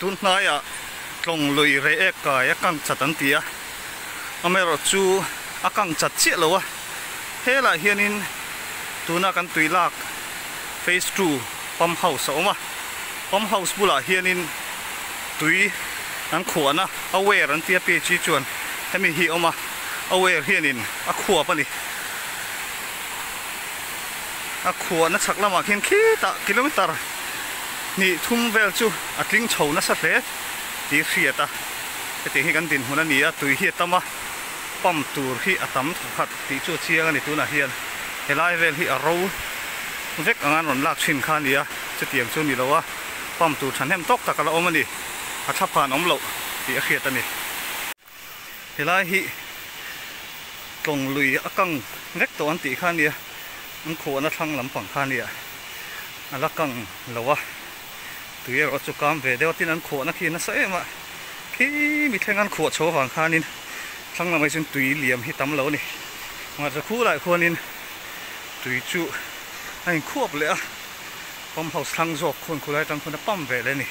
tun hnaya tlawng lui re ek kai akang chat an tia amero chu akang chat chi lowa hela hianin tuna kan tuilak phase 2 pump house oma pump house bula hianin tui an khuana aware an tia pe chi chuan hemi hi oma aware hianin a khuwa pani a khuwa na chaklama khin khita kilometer ni thum vel chu atling chhona sa hle ti hriata te hi kan din huna nia tui hi tama pam tur hi atam khat ti chu chiang ani tuna hian helai vel hi a ro vek angan ron lak thin kha nia chutiam chu ni lowa pam tur than hem tok takala omani a thaphan omlo ti a khiat ani helai hi tlawng lui akang vek to an ti kha nia an kho na thlang lampang kha nia alakang lowa tuye ro chu kam ve deuh tin an kho na khi na sa ema khi mi thleng an kho chho wang khanin thlang lamai chun tui liam hi tam lo ni nga cha khu lai khonin tui chu ai khuap le a pam house thlang jok khon khulai tang khona pam ve le ni